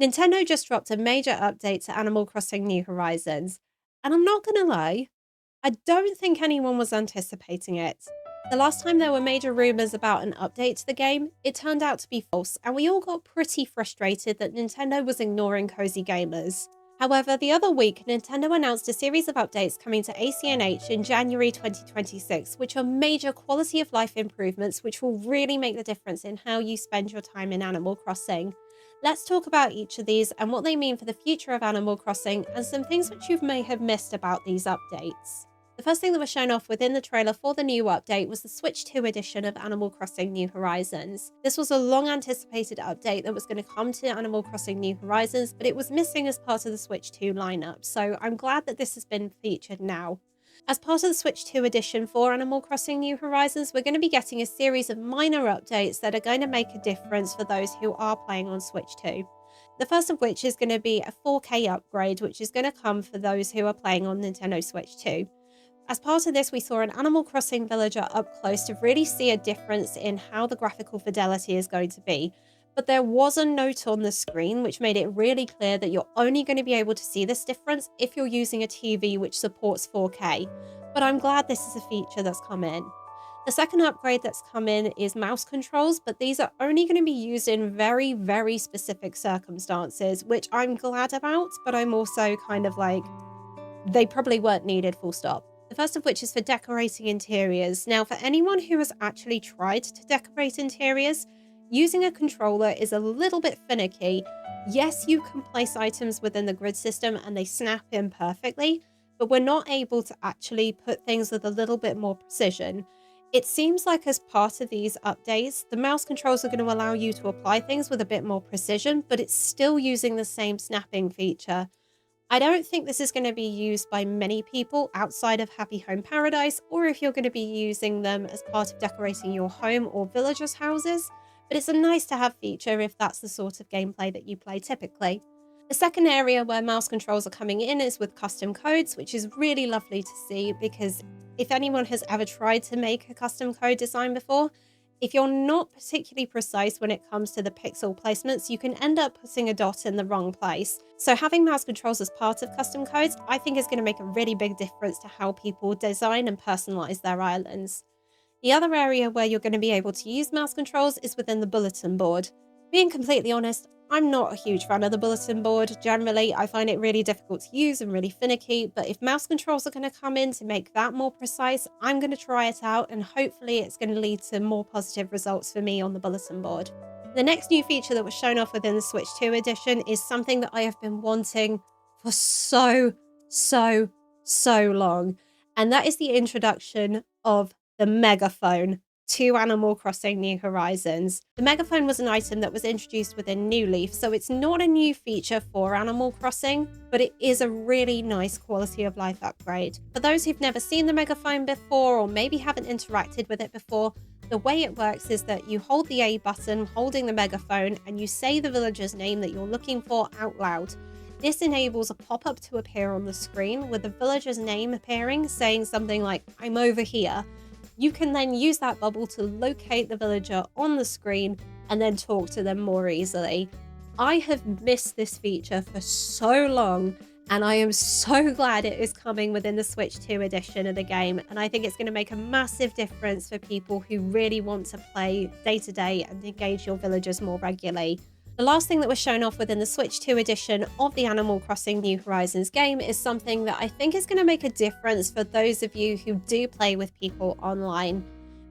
Nintendo just dropped a major update to Animal Crossing New Horizons, and I'm not gonna lie, I don't think anyone was anticipating it. The last time there were major rumours about an update to the game, it turned out to be false, and we all got pretty frustrated that Nintendo was ignoring cozy gamers. However, the other week, Nintendo announced a series of updates coming to ACNH in January 2026, which are major quality of life improvements which will really make the difference in how you spend your time in Animal Crossing. Let's talk about each of these and what they mean for the future of Animal Crossing and some things which you may have missed about these updates. The first thing that was shown off within the trailer for the new update was the Switch 2 edition of Animal Crossing New Horizons. This was a long anticipated update that was going to come to Animal Crossing New Horizons, but it was missing as part of the Switch 2 lineup, so I'm glad that this has been featured now. As part of the Switch 2 edition for Animal Crossing New Horizons, we're going to be getting a series of minor updates that are going to make a difference for those who are playing on Switch 2. The first of which is going to be a 4K upgrade, which is going to come for those who are playing on Nintendo Switch 2. As part of this, we saw an Animal Crossing villager up close to really see a difference in how the graphical fidelity is going to be. But there was a note on the screen which made it really clear that you're only going to be able to see this difference if you're using a TV which supports 4K. But I'm glad this is a feature that's come in. The second upgrade that's come in is mouse controls, but these are only going to be used in very, very specific circumstances, which I'm glad about, but I'm also kind of like, they probably weren't needed, full stop. The first of which is for decorating interiors. Now, for anyone who has actually tried to decorate interiors, using a controller is a little bit finicky. Yes, you can place items within the grid system and they snap in perfectly, but we're not able to actually put things with a little bit more precision. It seems like as part of these updates, the mouse controls are going to allow you to apply things with a bit more precision, but it's still using the same snapping feature. I don't think this is going to be used by many people outside of Happy Home Paradise, or if you're going to be using them as part of decorating your home or villagers' houses, but it's a nice to have feature if that's the sort of gameplay that you play typically. The second area where mouse controls are coming in is with custom codes, which is really lovely to see because if anyone has ever tried to make a custom code design before, if you're not particularly precise when it comes to the pixel placements, you can end up putting a dot in the wrong place. So having mouse controls as part of custom codes, I think is going to make a really big difference to how people design and personalize their islands. The other area where you're going to be able to use mouse controls is within the bulletin board. Being completely honest, I'm not a huge fan of the bulletin board. Generally, I find it really difficult to use and really finicky, but if mouse controls are going to come in to make that more precise, I'm going to try it out and hopefully it's going to lead to more positive results for me on the bulletin board. The next new feature that was shown off within the Switch 2 edition is something that I have been wanting for so long, and that is the introduction of the megaphone to Animal Crossing New Horizons. The megaphone was an item that was introduced within New Leaf, so it's not a new feature for Animal Crossing, but it is a really nice quality of life upgrade. For those who've never seen the megaphone before or maybe haven't interacted with it before, the way it works is that you hold the A button holding the megaphone and you say the villager's name that you're looking for out loud. This enables a pop-up to appear on the screen with the villager's name appearing, saying something like, "I'm over here." You can then use that bubble to locate the villager on the screen and then talk to them more easily. I have missed this feature for so long, and I am so glad it is coming within the Switch 2 edition of the game, and I think it's going to make a massive difference for people who really want to play day to day and engage your villagers more regularly. The last thing that was shown off within the Switch 2 edition of the Animal Crossing New Horizons game is something that I think is going to make a difference for those of you who do play with people online.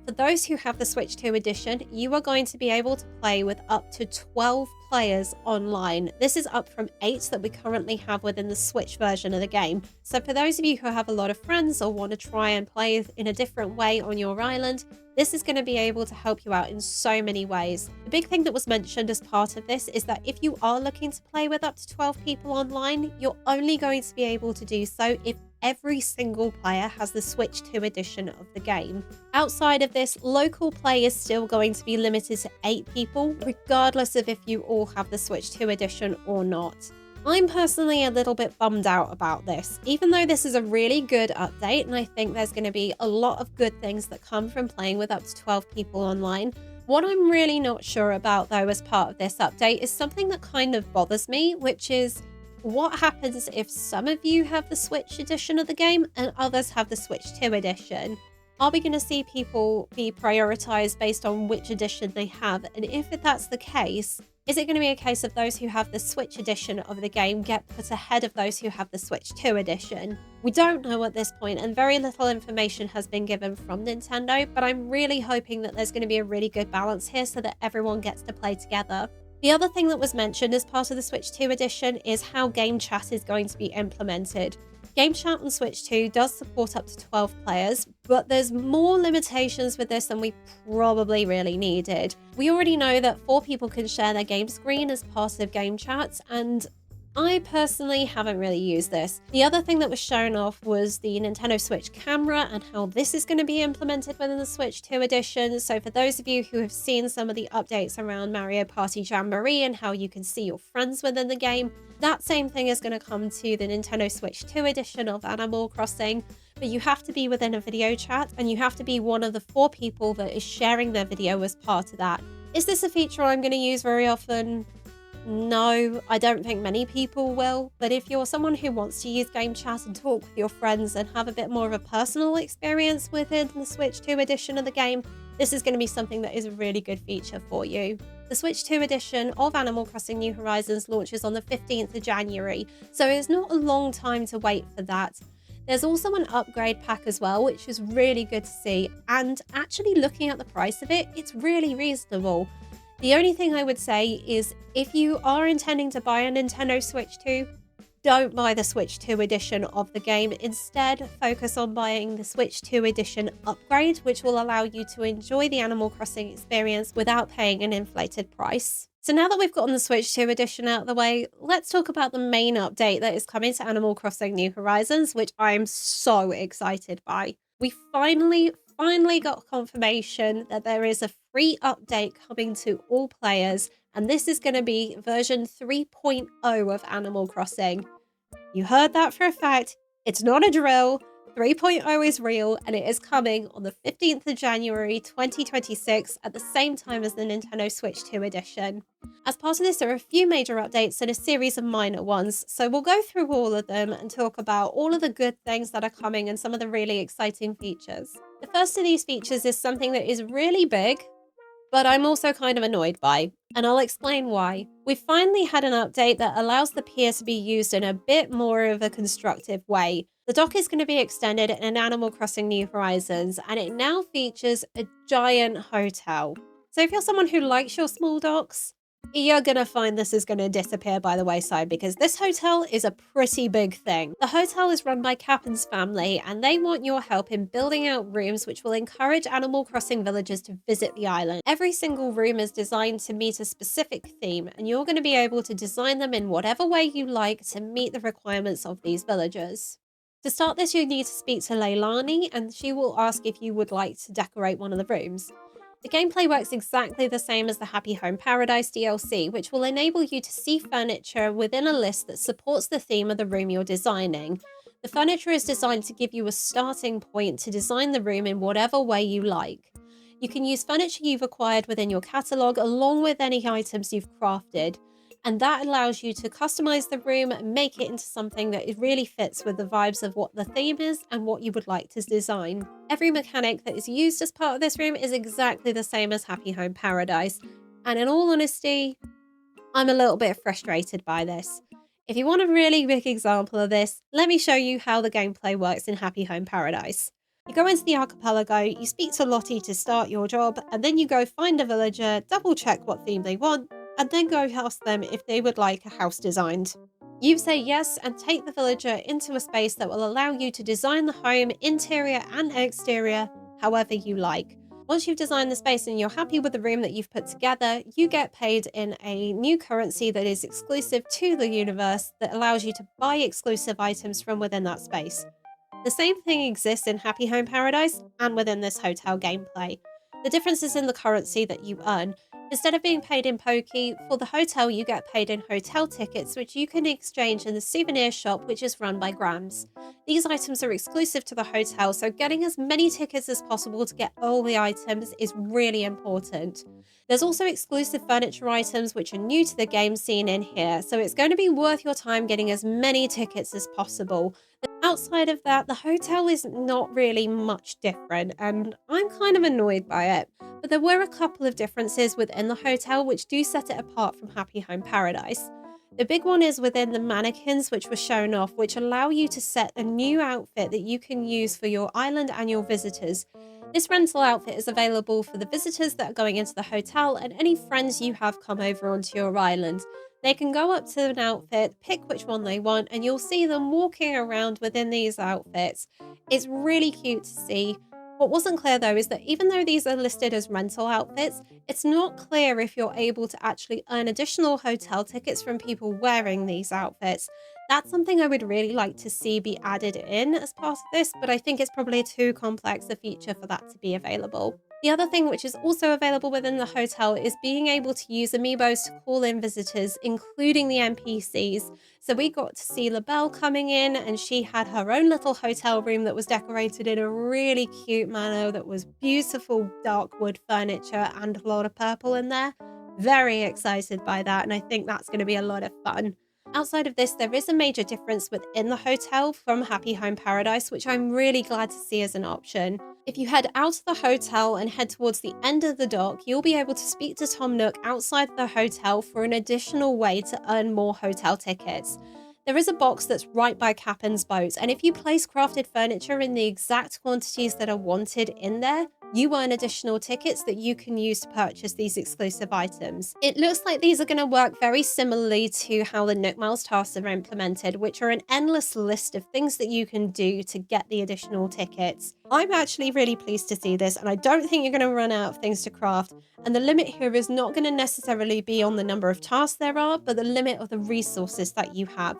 For those who have the Switch 2 edition, you are going to be able to play with up to 12 players online. This is up from 8 that we currently have within the Switch version of the game. So for those of you who have a lot of friends or want to try and play in a different way on your island, this is going to be able to help you out in so many ways. The big thing that was mentioned as part of this is that if you are looking to play with up to 12 people online, you're only going to be able to do so if every single player has the Switch 2 edition of the game. Outside of this, local play is still going to be limited to 8 people, regardless of if you all have the Switch 2 edition or not. I'm personally a little bit bummed out about this, even though this is a really good update and I think there's going to be a lot of good things that come from playing with up to 12 people online. What I'm really not sure about, though, as part of this update is something that kind of bothers me, which is what happens if some of you have the Switch edition of the game and others have the Switch 2 edition? Are we going to see people be prioritized based on which edition they have? And if that's the case, is it going to be a case of those who have the Switch edition of the game get put ahead of those who have the Switch 2 edition? We don't know at this point, and very little information has been given from Nintendo, but I'm really hoping that there's going to be a really good balance here so that everyone gets to play together. The other thing that was mentioned as part of the Switch 2 edition is how game chat is going to be implemented. Game chat on Switch 2 does support up to 12 players, but there's more limitations with this than we probably really needed. We already know that 4 people can share their game screen as part of game chats, and I personally haven't really used this. The other thing that was shown off was the Nintendo Switch camera and how this is going to be implemented within the Switch 2 edition. So for those of you who have seen some of the updates around Mario Party Jamboree and how you can see your friends within the game, that same thing is going to come to the Nintendo Switch 2 edition of Animal Crossing, but you have to be within a video chat and you have to be one of the 4 people that is sharing their video as part of that. Is this a feature I'm going to use very often? No, I don't think many people will, but if you're someone who wants to use game chat and talk with your friends and have a bit more of a personal experience within the Switch 2 edition of the game, this is going to be something that is a really good feature for you. The Switch 2 edition of Animal Crossing New Horizons launches on the 15th of January, so it's not a long time to wait for that. There's also an upgrade pack as well, which is really good to see, and actually looking at the price of it, it's really reasonable. The only thing I would say is if you are intending to buy a Nintendo Switch 2, don't buy the Switch 2 edition of the game. Instead, focus on buying the Switch 2 edition upgrade, which will allow you to enjoy the Animal Crossing experience without paying an inflated price. So now that we've gotten the Switch 2 edition out of the way, let's talk about the main update that is coming to Animal Crossing New Horizons, which I'm so excited by. We finally got confirmation that there is a free update coming to all players, and this is going to be version 3.0 of Animal Crossing. You heard that for a fact. It's not a drill. 3.0 is real, and it is coming on the 15th of January 2026 at the same time as the Nintendo Switch 2 edition. As part of this, there are a few major updates and a series of minor ones, so we'll go through all of them and talk about all of the good things that are coming and some of the really exciting features. The first of these features is something that is really big, but I'm also kind of annoyed by, and I'll explain why. We finally had an update that allows the pier to be used in a bit more of a constructive way. The dock is going to be extended in Animal Crossing New Horizons, and it now features a giant hotel. So if you're someone who likes your small docks, you're going to find this is going to disappear by the wayside because this hotel is a pretty big thing. The hotel is run by Cap'n's family, and they want your help in building out rooms which will encourage Animal Crossing villagers to visit the island. Every single room is designed to meet a specific theme, and you're going to be able to design them in whatever way you like to meet the requirements of these villagers. To start this, you need to speak to Leilani, and she will ask if you would like to decorate one of the rooms. The gameplay works exactly the same as the Happy Home Paradise DLC, which will enable you to see furniture within a list that supports the theme of the room you're designing. The furniture is designed to give you a starting point to design the room in whatever way you like. You can use furniture you've acquired within your catalogue along with any items you've crafted, and that allows you to customize the room and make it into something that it really fits with the vibes of what the theme is and what you would like to design. Every mechanic that is used as part of this room is exactly the same as Happy Home Paradise, and in all honesty, I'm a little bit frustrated by this. If you want a really big example of this, let me show you how the gameplay works in Happy Home Paradise. You go into the archipelago, you speak to Lottie to start your job, and then you go find a villager, double check what theme they want, and then go ask them if they would like a house designed. You say yes and take the villager into a space that will allow you to design the home, interior and exterior, however you like. Once you've designed the space and you're happy with the room that you've put together, you get paid in a new currency that is exclusive to the universe that allows you to buy exclusive items from within that space. The same thing exists in Happy Home Paradise and within this hotel gameplay. The difference is in the currency that you earn. Instead of being paid in Poki, for the hotel you get paid in hotel tickets, which you can exchange in the souvenir shop, which is run by Grams. These items are exclusive to the hotel, so getting as many tickets as possible to get all the items is really important. There's also exclusive furniture items which are new to the game scene in here, so it's going to be worth your time getting as many tickets as possible. Outside of that, the hotel is not really much different, and I'm kind of annoyed by it. But there were a couple of differences within the hotel which do set it apart from Happy Home Paradise. The big one is within the mannequins, which were shown off, which allow you to set a new outfit that you can use for your island and your visitors. This rental outfit is available for the visitors that are going into the hotel and any friends you have come over onto your island. They can go up to an outfit, pick which one they want, and you'll see them walking around within these outfits. It's really cute to see. What wasn't clear though is that even though these are listed as rental outfits, it's not clear if you're able to actually earn additional hotel tickets from people wearing these outfits. That's something I would really like to see be added in as part of this, but I think it's probably too complex a feature for that to be available. The other thing which is also available within the hotel is being able to use amiibos to call in visitors, including the NPCs. So we got to see LaBelle coming in, and she had her own little hotel room that was decorated in a really cute manner that was beautiful dark wood furniture and a lot of purple in there. Very excited by that, and I think that's going to be a lot of fun. Outside of this, there is a major difference within the hotel from Happy Home Paradise, which I'm really glad to see as an option. If you head out of the hotel and head towards the end of the dock, you'll be able to speak to Tom Nook outside the hotel for an additional way to earn more hotel tickets. There is a box that's right by Cap'n's boat, and if you place crafted furniture in the exact quantities that are wanted in there, you earn additional tickets that you can use to purchase these exclusive items. It looks like these are going to work very similarly to how the Nook Miles tasks are implemented, which are an endless list of things that you can do to get the additional tickets. I'm actually really pleased to see this, and I don't think you're going to run out of things to craft. And the limit here is not going to necessarily be on the number of tasks there are, but the limit of the resources that you have.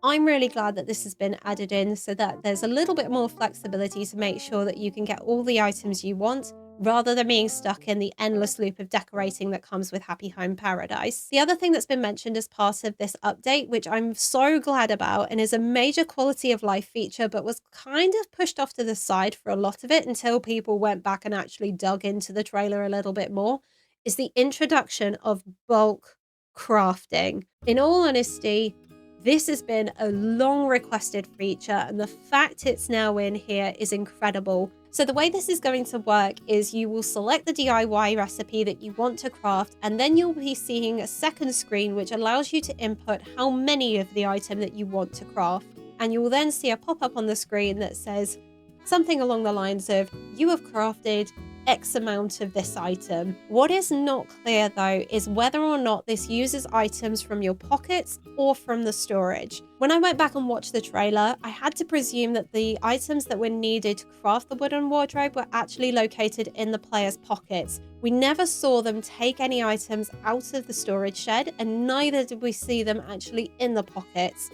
I'm really glad that this has been added in so that there's a little bit more flexibility to make sure that you can get all the items you want rather than being stuck in the endless loop of decorating that comes with Happy Home Paradise. The other thing that's been mentioned as part of this update, which I'm so glad about and is a major quality of life feature, but was kind of pushed off to the side for a lot of it until people went back and actually dug into the trailer a little bit more, is the introduction of bulk crafting. In all honesty, this has been a long requested feature, and the fact it's now in here is incredible. So the way this is going to work is you will select the DIY recipe that you want to craft, and then you'll be seeing a second screen which allows you to input how many of the item that you want to craft. And you will then see a pop-up on the screen that says something along the lines of, you have crafted X amount of this item. What is not clear though is whether or not this uses items from your pockets or from the storage. When I went back and watched the trailer, I had to presume that the items that were needed to craft the wooden wardrobe were actually located in the player's pockets. We never saw them take any items out of the storage shed, and neither did we see them actually in the pockets.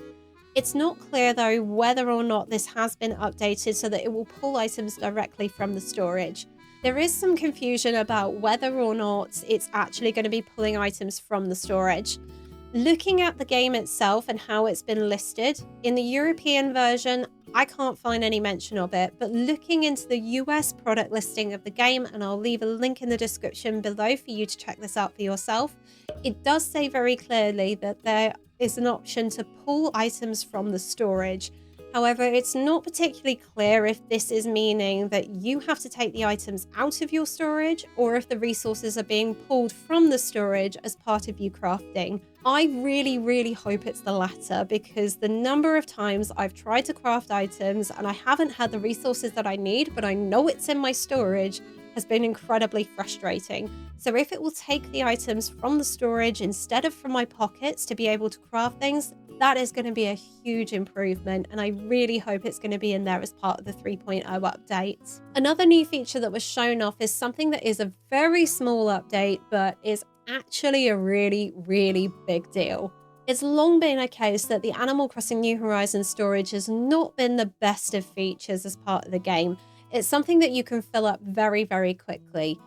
It's not clear though whether or not this has been updated so that it will pull items directly from the storage. There is some confusion about whether or not it's actually going to be pulling items from the storage. Looking at the game itself and how it's been listed, in the European version, I can't find any mention of it, but looking into the US product listing of the game, and I'll leave a link in the description below for you to check this out for yourself, it does say very clearly that there is an option to pull items from the storage. However, it's not particularly clear if this is meaning that you have to take the items out of your storage or if the resources are being pulled from the storage as part of you crafting. I really hope it's the latter, because the number of times I've tried to craft items and I haven't had the resources that I need, but I know it's in my storage, has been incredibly frustrating. So if it will take the items from the storage instead of from my pockets to be able to craft things, that is going to be a huge improvement, and I really hope it's going to be in there as part of the 3.0 update. Another new feature that was shown off is something that is a very small update, but is actually a really big deal. It's long been a case that the Animal Crossing New Horizons storage has not been the best of features as part of the game. It's something that you can fill up very quickly.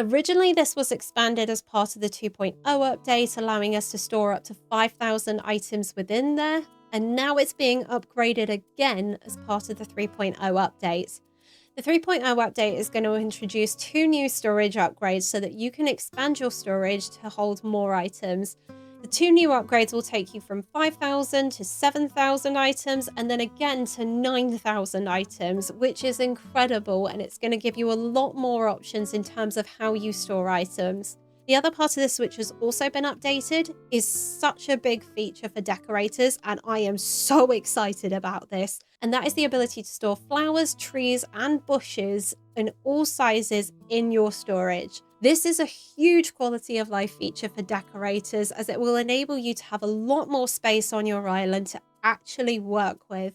Originally, this was expanded as part of the 2.0 update, allowing us to store up to 5,000 items within there, and now it's being upgraded again as part of the 3.0 update. The 3.0 update is going to introduce 2 new storage upgrades so that you can expand your storage to hold more items. The 2 new upgrades will take you from 5,000 to 7,000 items and then again to 9,000 items, which is incredible, and it's going to give you a lot more options in terms of how you store items. The other part of this which has also been updated is such a big feature for decorators, and I am so excited about this. And that is the ability to store flowers, trees, and bushes in all sizes in your storage. This is a huge quality of life feature for decorators, as it will enable you to have a lot more space on your island to actually work with.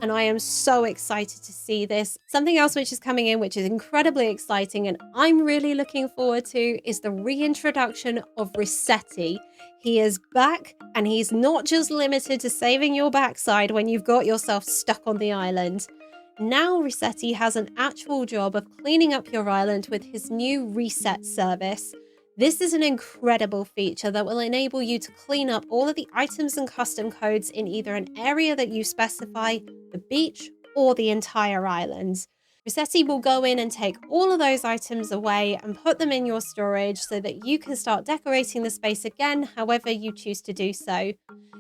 And I am so excited to see this. Something else which is coming in, which is incredibly exciting and I'm really looking forward to, is the reintroduction of Resetti. He is back, and he's not just limited to saving your backside when you've got yourself stuck on the island. Now Resetti has an actual job of cleaning up your island with his new reset service. This is an incredible feature that will enable you to clean up all of the items and custom codes in either an area that you specify, the beach, or the entire island. Resetti will go in and take all of those items away and put them in your storage so that you can start decorating the space again however you choose to do so.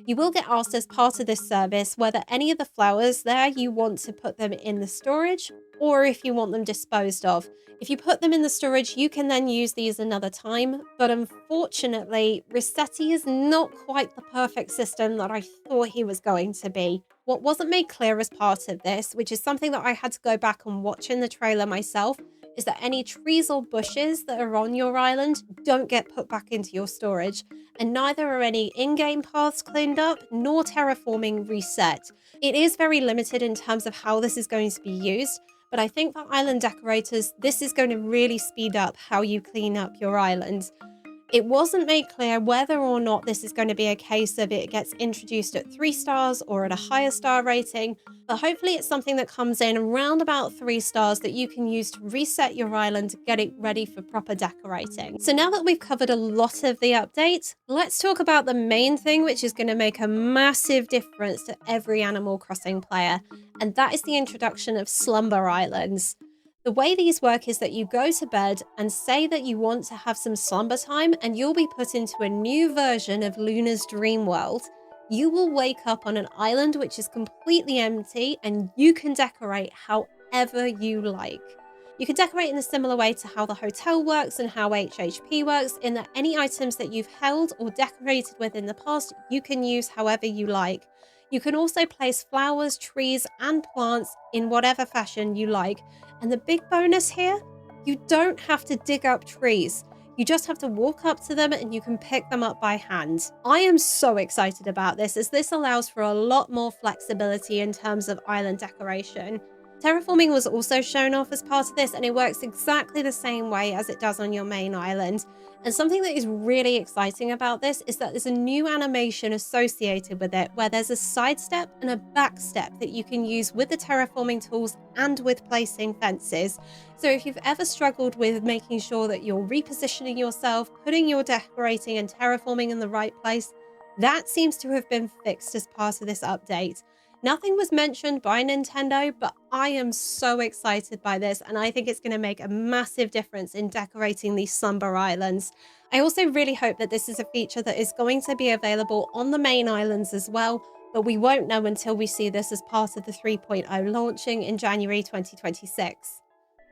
You will get asked as part of this service whether any of the flowers there you want to put them in the storage or if you want them disposed of. If you put them in the storage, you can then use these another time, but unfortunately, Resetti is not quite the perfect system that I thought he was going to be. What wasn't made clear as part of this, which is something that I had to go back and watch in the trailer myself, is that any trees or bushes that are on your island don't get put back into your storage, and neither are any in-game paths cleaned up, nor terraforming reset. It is very limited in terms of how this is going to be used, but I think for island decorators, this is going to really speed up how you clean up your island. It wasn't made clear whether or not this is going to be a case of it gets introduced at 3 stars or at a higher star rating, but hopefully it's something that comes in around about 3 stars that you can use to reset your island to get it ready for proper decorating. So now that we've covered a lot of the update, let's talk about the main thing which is going to make a massive difference to every Animal Crossing player, and that is the introduction of Slumber Islands. The way these work is that you go to bed and say that you want to have some slumber time, and you'll be put into a new version of Luna's dream world. You will wake up on an island which is completely empty, and you can decorate however you like. You can decorate in a similar way to how the hotel works and how HHP works, in that any items that you've held or decorated with in the past, you can use however you like. You can also place flowers, trees, and plants in whatever fashion you like. And the big bonus here, you don't have to dig up trees. You just have to walk up to them and you can pick them up by hand. I am so excited about this, as this allows for a lot more flexibility in terms of island decoration. Terraforming was also shown off as part of this, and it works exactly the same way as it does on your main island. And something that is really exciting about this is that there's a new animation associated with it, where there's a side step and a back step that you can use with the terraforming tools and with placing fences. So if you've ever struggled with making sure that you're repositioning yourself, putting your decorating and terraforming in the right place, that seems to have been fixed as part of this update. Nothing was mentioned by Nintendo, but I am so excited by this, and I think it's going to make a massive difference in decorating these Slumber Islands. I also really hope that this is a feature that is going to be available on the main islands as well, but we won't know until we see this as part of the 3.0 launching in January 2026.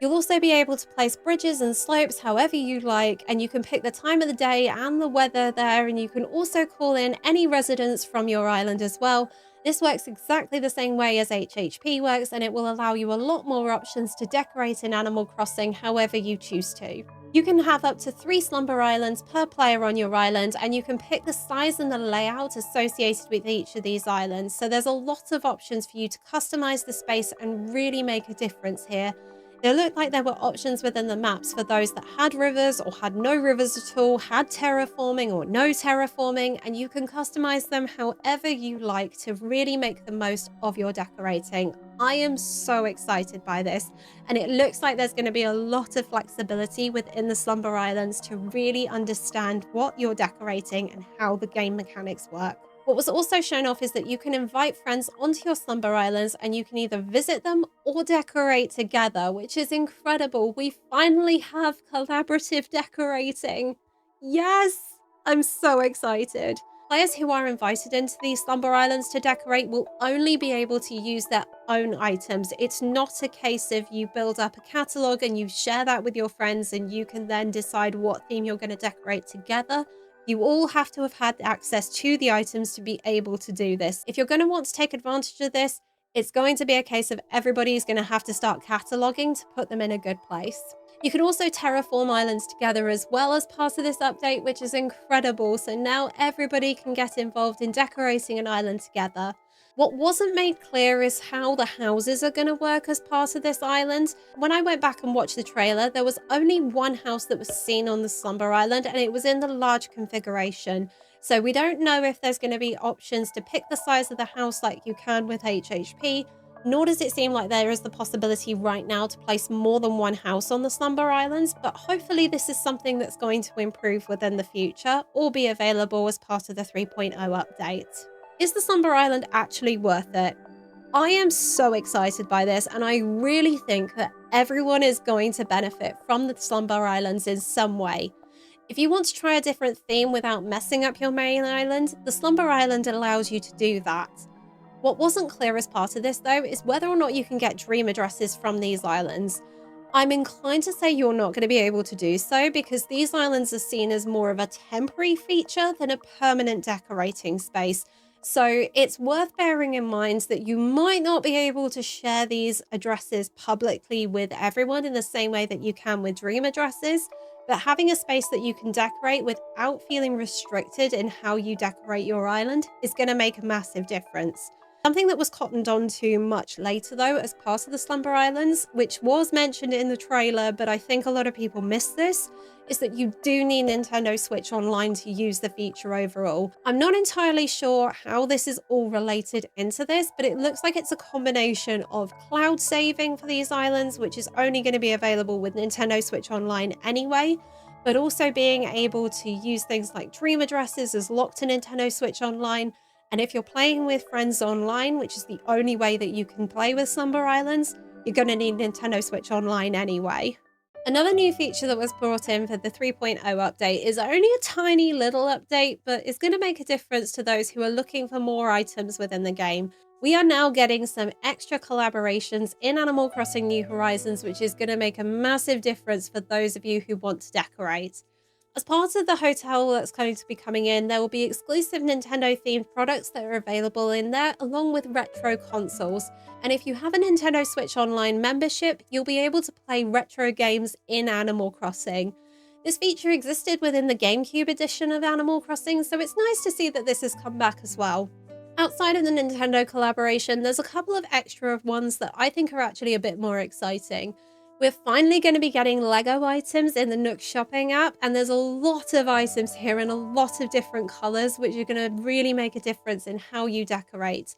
You'll also be able to place bridges and slopes however you like, and you can pick the time of the day and the weather there, and you can also call in any residents from your island as well. This works exactly the same way as HHP works, and it will allow you a lot more options to decorate in Animal Crossing however you choose to. You can have up to 3 Slumber Islands per player on your island, and you can pick the size and the layout associated with each of these islands. So there's a lot of options for you to customize the space and really make a difference here. It looked like there were options within the maps for those that had rivers or had no rivers at all, had terraforming or no terraforming, and you can customize them however you like to really make the most of your decorating. I am so excited by this, and it looks like there's going to be a lot of flexibility within the Slumber Islands to really understand what you're decorating and how the game mechanics work. What was also shown off is that you can invite friends onto your Slumber Islands and you can either visit them or decorate together, which is incredible. We finally have collaborative decorating. Yes, I'm so excited. Players who are invited into these Slumber Islands to decorate will only be able to use their own items. It's not a case of you build up a catalogue and you share that with your friends and you can then decide what theme you're going to decorate together. You all have to have had access to the items to be able to do this. If you're going to want to take advantage of this, it's going to be a case of everybody's going to have to start cataloging to put them in a good place. You can also terraform islands together as well as part of this update, which is incredible. So now everybody can get involved in decorating an island together. What wasn't made clear is how the houses are going to work as part of this island. When I went back and watched the trailer, there was only one house that was seen on the Slumber Island, and it was in the large configuration. So we don't know if there's going to be options to pick the size of the house like you can with HHP, nor does it seem like there is the possibility right now to place more than one house on the Slumber Islands, but hopefully this is something that's going to improve within the future or be available as part of the 3.0 update. Is the Slumber Island actually worth it? I am so excited by this, and I really think that everyone is going to benefit from the Slumber Islands in some way. If you want to try a different theme without messing up your main island, the Slumber Island allows you to do that. What wasn't clear as part of this, though, is whether or not you can get dream addresses from these islands. I'm inclined to say you're not going to be able to do so because these islands are seen as more of a temporary feature than a permanent decorating space. So it's worth bearing in mind that you might not be able to share these addresses publicly with everyone in the same way that you can with dream addresses, but having a space that you can decorate without feeling restricted in how you decorate your island is going to make a massive difference. Something that was cottoned on to much later, though, as part of the Slumber Islands, which was mentioned in the trailer, but I think a lot of people missed this, is that you do need Nintendo Switch Online to use the feature overall. I'm not entirely sure how this is all related into this, but it looks like it's a combination of cloud saving for these islands, which is only going to be available with Nintendo Switch Online anyway, but also being able to use things like dream addresses as locked to Nintendo Switch Online. And if you're playing with friends online, which is the only way that you can play with Slumber Islands, you're going to need Nintendo Switch Online anyway. Another new feature that was brought in for the 3.0 update is only a tiny little update, but it's going to make a difference to those who are looking for more items within the game. We are now getting some extra collaborations in Animal Crossing New Horizons, which is going to make a massive difference for those of you who want to decorate. As part of the hotel that's going to be coming in, there will be exclusive Nintendo-themed products that are available in there, along with retro consoles. And if you have a Nintendo Switch Online membership, you'll be able to play retro games in Animal Crossing. This feature existed within the GameCube edition of Animal Crossing, so it's nice to see that this has come back as well. Outside of the Nintendo collaboration, there's a couple of extra ones that I think are actually a bit more exciting. We're finally going to be getting Lego items in the Nook Shopping app, and there's a lot of items here in a lot of different colours, which are going to really make a difference in how you decorate.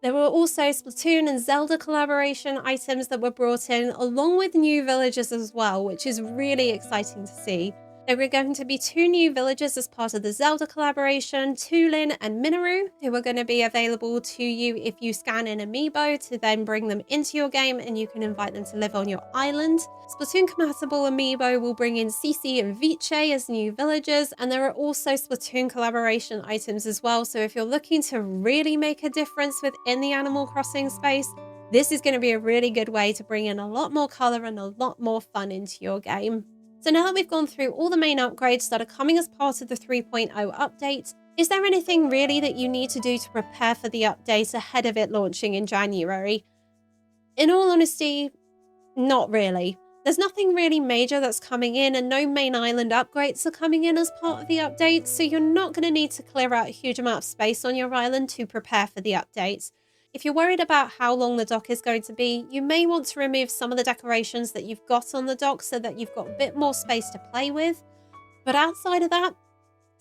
There were also Splatoon and Zelda collaboration items that were brought in, along with new villagers as well, which is really exciting to see. There were going to be 2 new villagers as part of the Zelda collaboration, Tulin and Minoru, who are going to be available to you if you scan an amiibo to then bring them into your game and you can invite them to live on your island. Splatoon compatible amiibo will bring in Cece and Viche as new villagers, and there are also Splatoon collaboration items as well, so if you're looking to really make a difference within the Animal Crossing space, this is going to be a really good way to bring in a lot more colour and a lot more fun into your game. So now that we've gone through all the main upgrades that are coming as part of the 3.0 update, is there anything really that you need to do to prepare for the update ahead of it launching in January? In all honesty, not really. There's nothing really major that's coming in, and no main island upgrades are coming in as part of the update, so you're not going to need to clear out a huge amount of space on your island to prepare for the updates. If you're worried about how long the dock is going to be, you may want to remove some of the decorations that you've got on the dock so that you've got a bit more space to play with. But outside of that,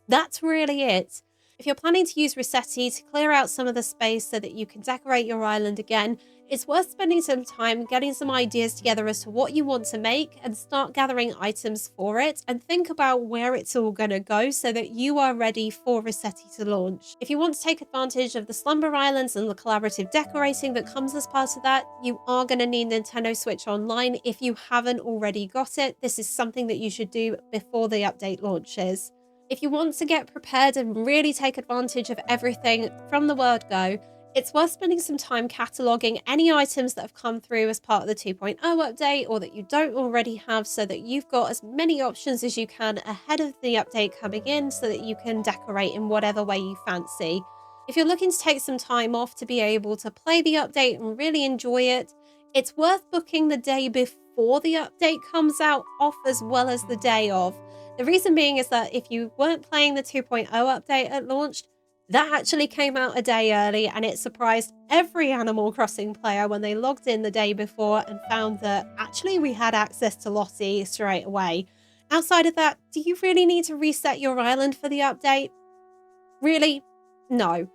that's really it. If you're planning to use Rossetti to clear out some of the space so that you can decorate your island again, it's worth spending some time getting some ideas together as to what you want to make and start gathering items for it, and think about where it's all going to go so that you are ready for Rossetti to launch. If you want to take advantage of the Slumber Islands and the collaborative decorating that comes as part of that, you are going to need Nintendo Switch Online if you haven't already got it. This is something that you should do before the update launches. If you want to get prepared and really take advantage of everything from the word go, it's worth spending some time cataloguing any items that have come through as part of the 2.0 update or that you don't already have, so that you've got as many options as you can ahead of the update coming in so that you can decorate in whatever way you fancy. If you're looking to take some time off to be able to play the update and really enjoy it, it's worth booking the day before the update comes out off as well as the day of. The reason being is that if you weren't playing the 2.0 update at launch, that actually came out a day early, and it surprised every Animal Crossing player when they logged in the day before and found that actually we had access to Lottie straight away. Outside of that, do you really need to reset your island for the update? Really? No.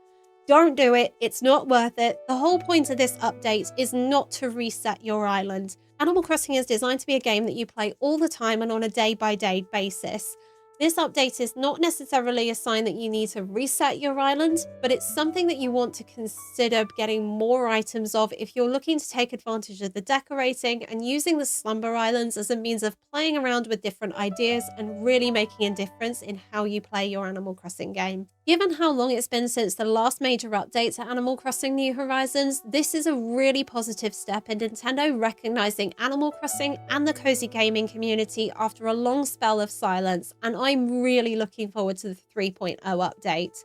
Don't do it. It's not worth it. The whole point of this update is not to reset your island. Animal Crossing is designed to be a game that you play all the time and on a day-by-day basis. This update is not necessarily a sign that you need to reset your island, but it's something that you want to consider getting more items of if you're looking to take advantage of the decorating and using the Slumber Islands as a means of playing around with different ideas and really making a difference in how you play your Animal Crossing game. Given how long it's been since the last major update to Animal Crossing New Horizons, this is a really positive step in Nintendo recognizing Animal Crossing and the cozy gaming community after a long spell of silence, and I'm really looking forward to the 3.0 update.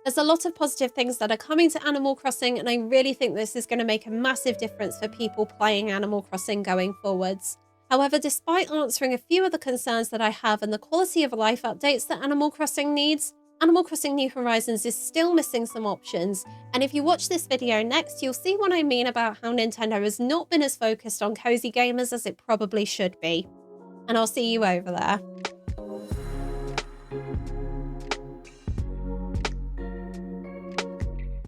There's a lot of positive things that are coming to Animal Crossing, and I really think this is going to make a massive difference for people playing Animal Crossing going forwards. However, despite answering a few of the concerns that I have and the quality of life updates that Animal Crossing needs, Animal Crossing New Horizons is still missing some options, and if you watch this video next, you'll see what I mean about how Nintendo has not been as focused on cozy gamers as it probably should be. And I'll see you over there.